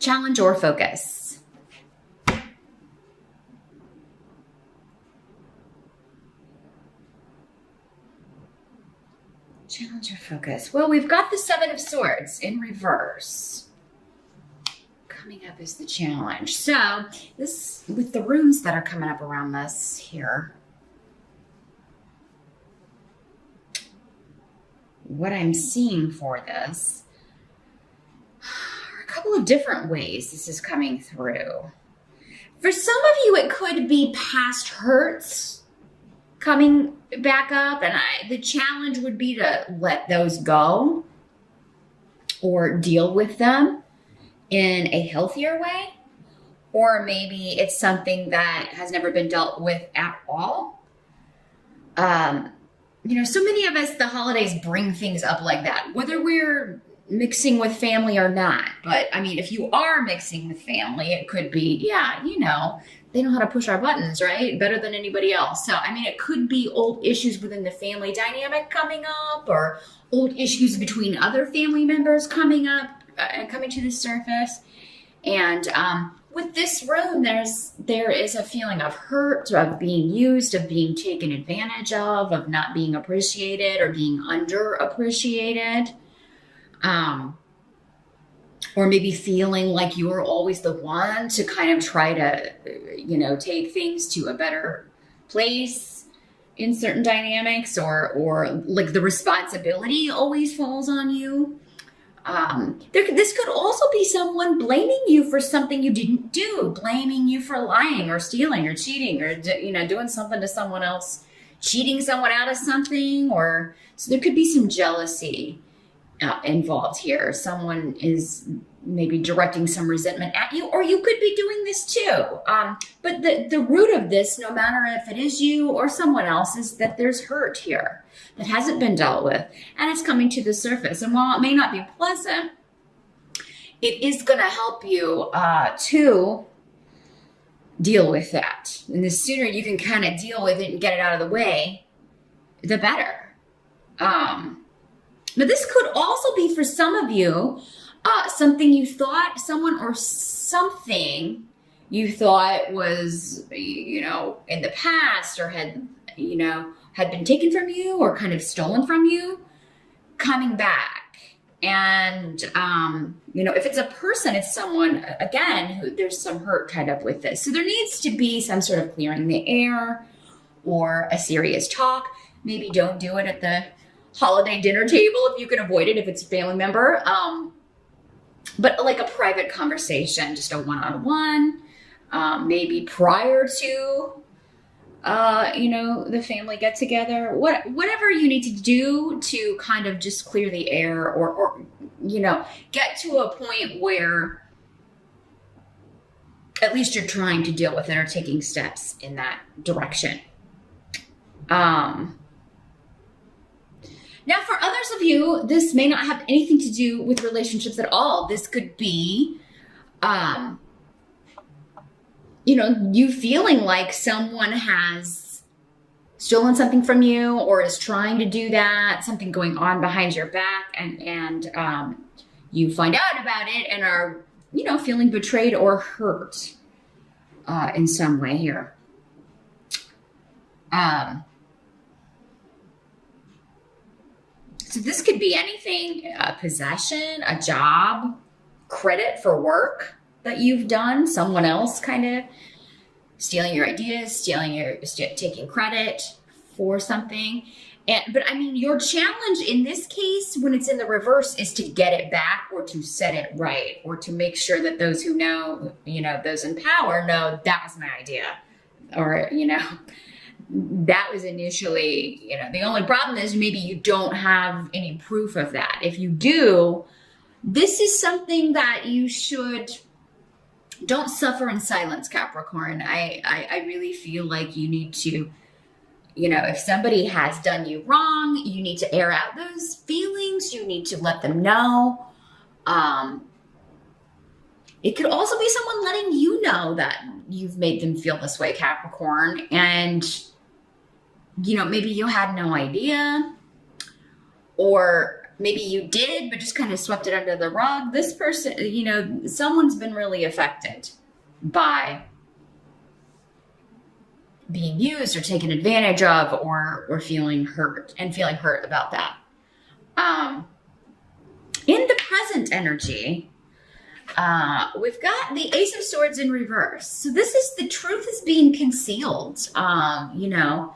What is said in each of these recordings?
Challenge or focus? Challenge or focus? Well, we've got the Seven of Swords in reverse. Coming up is the challenge. So this, with the runes that are coming up around this here, what I'm seeing for this are a couple of different ways this is coming through. For some of you, it could be past hurts coming back up, and the challenge would be to let those go or deal with them in a healthier way. Or maybe it's something that has never been dealt with at all. You know, so many of us, the holidays bring things up like that, whether we're mixing with family or not. But I mean, if you are mixing with family, it could be, yeah, you know, they know how to push our buttons, right? Better than anybody else. So, I mean, it could be old issues within the family dynamic coming up, or old issues between other family members coming up and coming to the surface. And with this rune, there is a feeling of hurt, of being used, of being taken advantage of not being appreciated or being underappreciated. Or maybe feeling like you're always the one to kind of try to, you know, take things to a better place in certain dynamics, or like the responsibility always falls on you. This could also be someone blaming you for something you didn't do, blaming you for lying or stealing or cheating, or, you know, doing something to someone else, cheating someone out of something. Or so there could be some jealousy involved here. Someone is maybe directing some resentment at you, or you could be doing this too. But the root of this, no matter if it is you or someone else, is that there's hurt here that hasn't been dealt with, and it's coming to the surface. And while it may not be pleasant, it is going to help you to deal with that. And the sooner you can kind of deal with it and get it out of the way, the better. But this could also be, for some of you, something you thought someone or something you thought was, you know, in the past, or had, you know, had been taken from you or kind of stolen from you, coming back. And, you know, if it's a person, it's someone, again, who there's some hurt tied up with this. So there needs to be some sort of clearing the air or a serious talk. Maybe don't do it at the holiday dinner table if you can avoid it, if it's a family member. But like a private conversation, just a one-on-one, maybe prior to, you know, the family get together, whatever you need to do to kind of just clear the air, or, you know, get to a point where at least you're trying to deal with it or taking steps in that direction. Now, for others of you, this may not have anything to do with relationships at all. This could be, you know, you feeling like someone has stolen something from you, or is trying to do that, something going on behind your back, and you find out about it and are, you know, feeling betrayed or hurt in some way here. So this could be anything, a possession, a job, credit for work that you've done, someone else kind of stealing your ideas, taking credit for something. But I mean, your challenge in this case, when it's in the reverse, is to get it back, or to set it right, or to make sure that those who know, you know, those in power know that was my idea, or, you know, that was initially, you know, the only problem is maybe you don't have any proof of that. If you do, this is something that you don't suffer in silence, Capricorn. I really feel like you need to, you know, if somebody has done you wrong, you need to air out those feelings. You need to let them know. It could also be someone letting you know that you've made them feel this way, Capricorn. And, you know, maybe you had no idea, or maybe you did, but just kind of swept it under the rug. This person, you know, someone's been really affected by being used or taken advantage of, or feeling hurt about that. In the present energy, we've got the Ace of Swords in reverse. So this is the truth is being concealed, you know,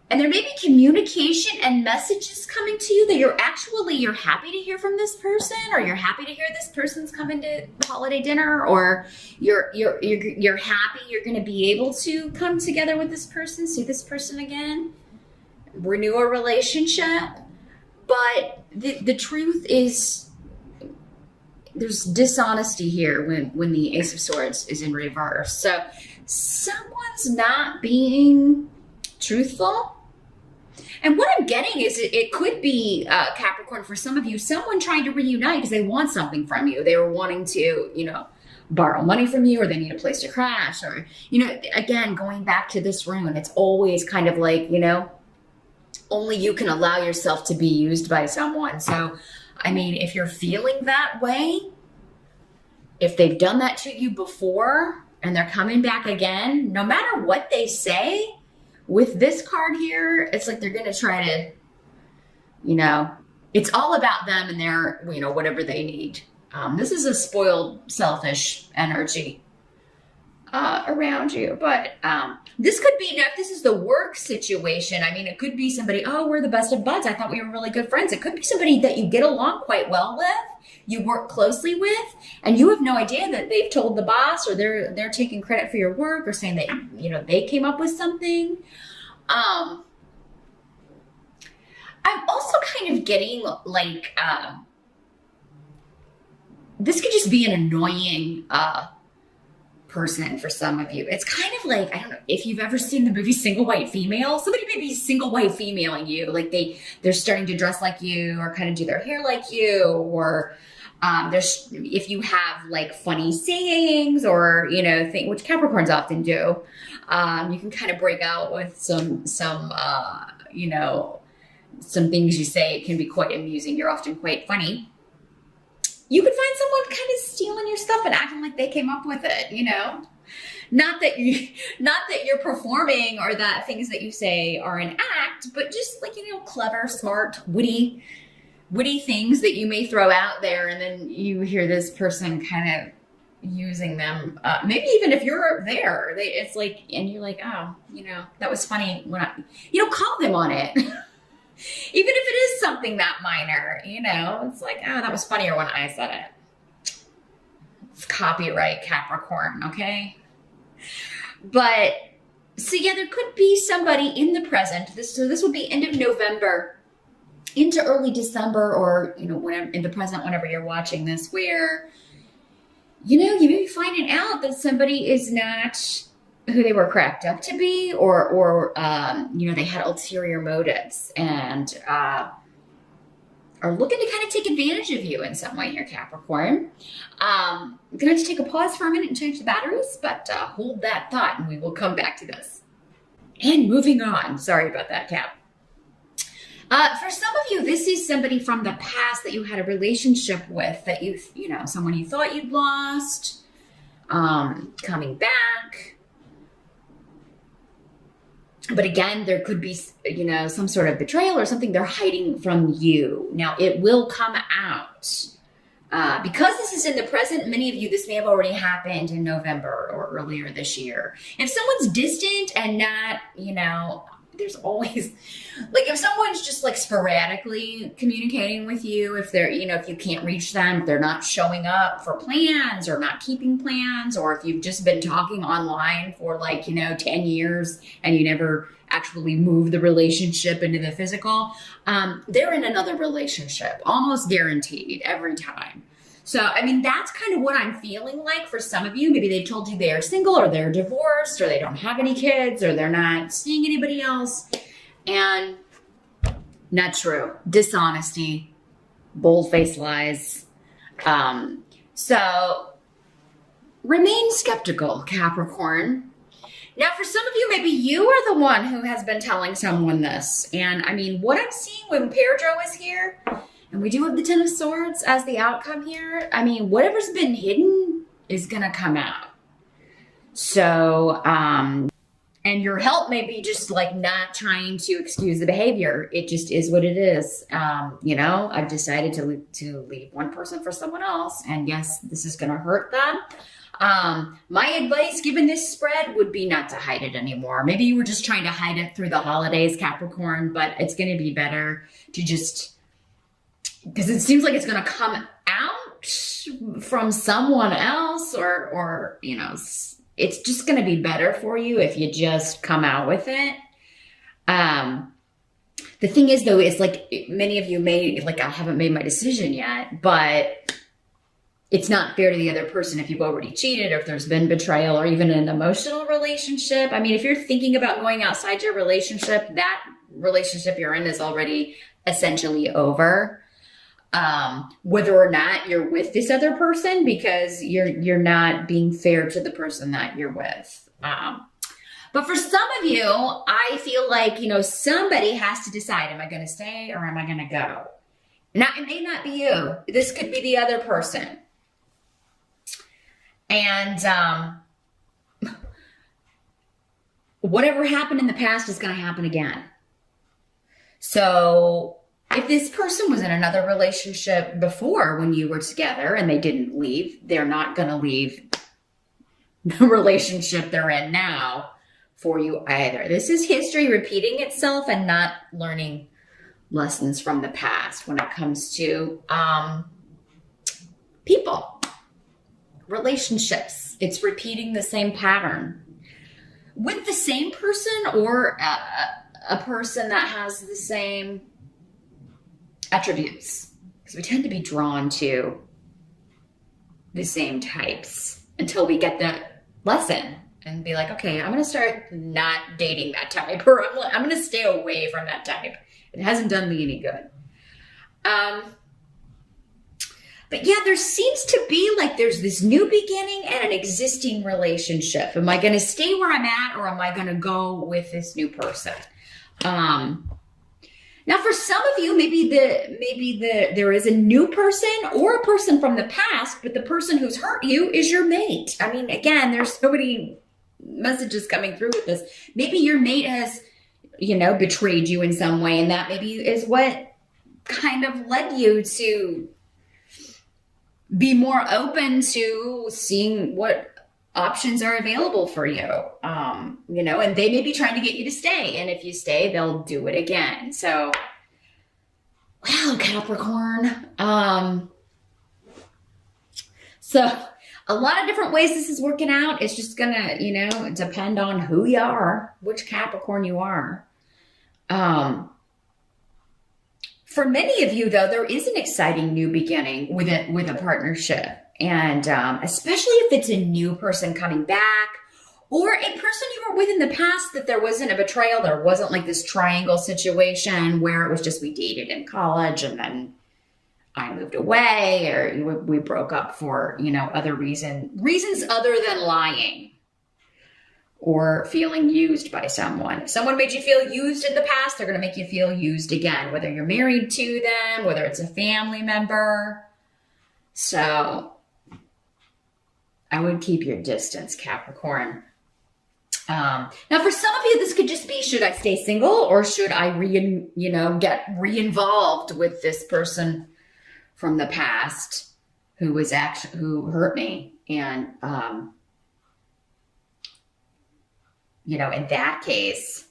and there may be communication and messages coming to you that you're happy to hear from this person, or you're happy to hear this person's coming to holiday dinner, or you're happy you're going to be able to come together with this person, see this person again, renew a relationship. But the truth is, there's dishonesty here when the Ace of Swords is in reverse. So someone's not being truthful. And what I'm getting is it could be, Capricorn, for some of you, someone trying to reunite because they want something from you. They were wanting to, you know, borrow money from you, or they need a place to crash, or, you know, again, going back to this rune, it's always kind of like, you know, only you can allow yourself to be used by someone. So, I mean, if you're feeling that way, if they've done that to you before and they're coming back again, no matter what they say, with this card here, it's like they're going to try to, you know, it's all about them and their, you know, whatever they need. This is a spoiled, selfish energy around you. But this could be, now if this is the work situation, I mean, it could be somebody, oh, we're the best of buds. I thought we were really good friends. It could be somebody that you get along quite well with, you work closely with, and you have no idea that they've told the boss, or they're taking credit for your work, or saying that, you know, they came up with something. I'm also kind of getting like, this could just be an annoying person for some of you. It's kind of like, I don't know if you've ever seen the movie Single White Female. Somebody may be single white femaling you, like they're starting to dress like you, or kind of do their hair like you, or there's, if you have like funny sayings, or, you know, which Capricorns often do, you can kind of break out with some you know, some things you say. It can be quite amusing. You're often quite funny. You could find someone kind of stealing your stuff and acting like they came up with it, you know? Not that you're performing, or that things that you say are an act, but just like, you know, clever, smart, witty things that you may throw out there, and then you hear this person kind of using them. Maybe even if you're there, it's like, and you're like, oh, you know, that was funny when you know, call them on it. Even if it is something that minor, you know, it's like, oh, that was funnier when I said it. It's copyright, Capricorn, okay? But, so yeah, there could be somebody in the present. So this would be end of November into early December, or, you know, whenever, in the present, whenever you're watching this, where, you know, you may be finding out that somebody is not who they were cracked up to be, or you know, they had ulterior motives and are looking to kind of take advantage of you in some way here, Capricorn. I'm going to have to take a pause for a minute and change the batteries, but hold that thought and we will come back to this. And moving on. Sorry about that, Cap. For some of you, this is somebody from the past that you had a relationship with, that you know, someone you thought you'd lost, coming back. But again, there could be, you know, some sort of betrayal or something they're hiding from you. Now, it will come out. Because this is in the present, many of you, this may have already happened in November or earlier this year. If someone's distant and not, you know, there's always, like, if someone's just like sporadically communicating with you, if they're, you know, if you can't reach them, if they're not showing up for plans or not keeping plans, or if you've just been talking online for like, you know, 10 years and you never actually move the relationship into the physical, they're in another relationship, almost guaranteed every time. So, I mean, that's kind of what I'm feeling like for some of you. Maybe they've told you they are single, or they're divorced, or they don't have any kids, or they're not seeing anybody else. And not true. Dishonesty, bold-faced lies. So remain skeptical, Capricorn. Now, for some of you, maybe you are the one who has been telling someone this. And I mean, what I'm seeing when Pedro is here, and we do have the Ten of Swords as the outcome here, I mean, whatever's been hidden is going to come out. So, and your help may be just like not trying to excuse the behavior. It just is what it is. You know, I've decided to leave one person for someone else. And yes, this is going to hurt them. My advice given this spread would be not to hide it anymore. Maybe you were just trying to hide it through the holidays, Capricorn, but it's going to be better to just, because it seems like it's going to come out from someone else or, you know, it's just going to be better for you if you just come out with it. The thing is, though, is like many of you may, like, I haven't made my decision yet, but it's not fair to the other person if you've already cheated or if there's been betrayal or even an emotional relationship. I mean, if you're thinking about going outside your relationship, that relationship you're in is already essentially over. Whether or not you're with this other person, because you're not being fair to the person that you're with. But for some of you, I feel like, you know, somebody has to decide, am I going to stay or am I going to go? Now, it may not be you. This could be the other person. And whatever happened in the past is going to happen again. So if this person was in another relationship before when you were together and they didn't leave, they're not going to leave the relationship they're in now for you either. This is history repeating itself and not learning lessons from the past when it comes to people, relationships. It's repeating the same pattern with the same person or a person that has the same attributes, because we tend to be drawn to the same types until we get that lesson and be like, okay, I'm going to start not dating that type, or I'm going to stay away from that type. It hasn't done me any good. But yeah, there seems to be like there's this new beginning and an existing relationship. Am I going to stay where I'm at, or am I going to go with this new person? Now, for some of you, maybe there is a new person or a person from the past, but the person who's hurt you is your mate. I mean, again, there's so many messages coming through with this. Maybe your mate has, you know, betrayed you in some way, and that maybe is what kind of led you to be more open to seeing what options are available for you, you know, and they may be trying to get you to stay. And if you stay, they'll do it again. So, wow, Capricorn. So a lot of different ways this is working out. It's just gonna, you know, depend on who you are, which Capricorn you are. For many of you, though, there is an exciting new beginning with a partnership. And especially if it's a new person coming back, or a person you were with in the past that there wasn't a betrayal, there wasn't like this triangle situation where it was just we dated in college and then I moved away, or we broke up for, you know, other reasons other than lying or feeling used by someone. If someone made you feel used in the past, they're going to make you feel used again, whether you're married to them, whether it's a family member. So I would keep your distance, Capricorn. Now, for some of you, this could just be, should I stay single, or should I get re-involved with this person from the past who hurt me? And, you know, in that case,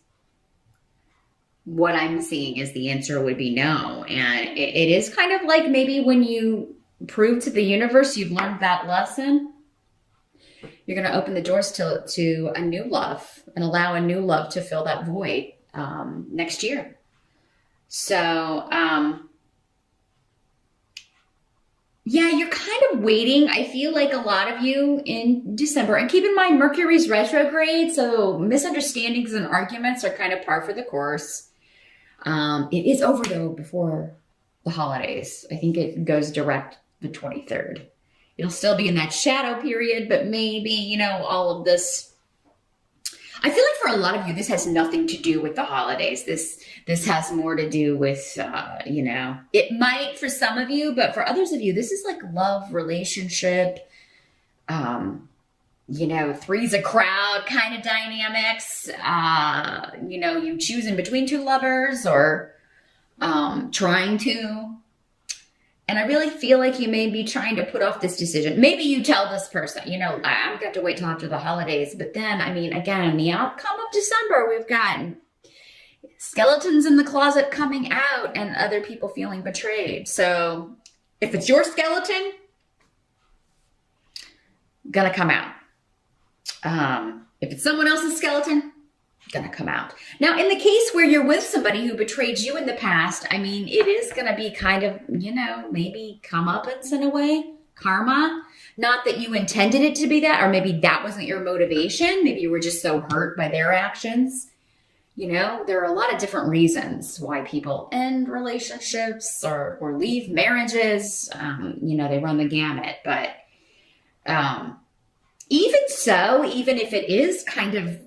what I'm seeing is the answer would be no. And it is kind of like maybe when you prove to the universe you've learned that lesson, you're going to open the doors to a new love and allow a new love to fill that void next year. So, yeah, you're kind of waiting. I feel like a lot of you in December, and keep in mind Mercury's retrograde, so misunderstandings and arguments are kind of par for the course. It is over though before the holidays. I think it goes direct the 23rd. It'll still be in that shadow period, but maybe, you know, all of this I feel like for a lot of you, this has nothing to do with the holidays. This has more to do with, it might for some of you, but for others of you, this is like love, relationship, three's a crowd kind of dynamics. You choosing between two lovers or trying to. And I really feel like you may be trying to put off this decision. Maybe you tell this person, I've got to wait till after the holidays. But then, again, the outcome of December, we've got skeletons in the closet coming out and other people feeling betrayed. So if it's your skeleton, gonna come out. If it's someone else's skeleton, gonna come out. Now, in the case where you're with somebody who betrayed you in the past, it is gonna be kind of, maybe comeuppance in a way, karma. Not that you intended it to be that, or maybe that wasn't your motivation. Maybe you were just so hurt by their actions. There are a lot of different reasons why people end relationships or leave marriages. They run the gamut, but even so, even if it is kind of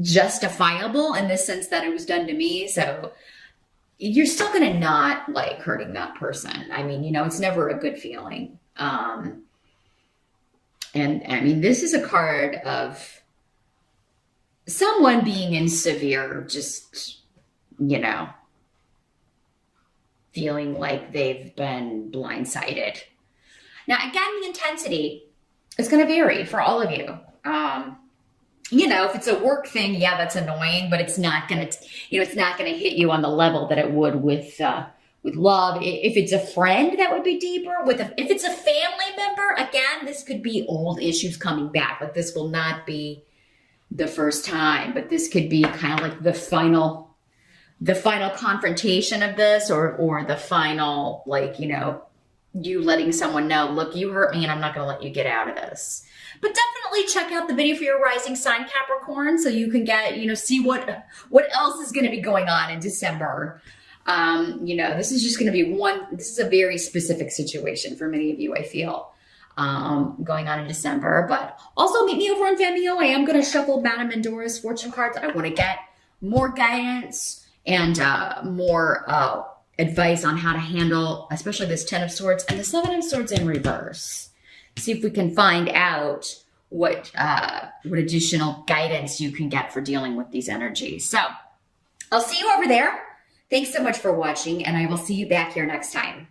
justifiable in the sense that it was done to me, so you're still going to not like hurting that person. It's never a good feeling. This is a card of someone being in severe, just, feeling like they've been blindsided. Now, again, the intensity is going to vary for all of you. If it's a work thing, yeah, that's annoying, but it's not going to, it's not going to hit you on the level that it would with love. If it's a friend, that would be deeper. If it's a family member, again, this could be old issues coming back. Like this will not be the first time, but this could be kind of like the final confrontation of this, or the final, you letting someone know, look, you hurt me and I'm not going to let you get out of this. But definitely check out the video for your rising sign, Capricorn, so you can get, see what else is going to be going on in December. This is just going to be this is a very specific situation for many of you, I feel, going on in December. But also meet me over on Vimeo. I am going to shuffle Madame Mendora's fortune cards. I want to get more guidance and more advice on how to handle, especially this 10 of Swords and the 7 of Swords in reverse. See if we can find out what additional guidance you can get for dealing with these energies. So I'll see you over there. Thanks so much for watching, and I will see you back here next time.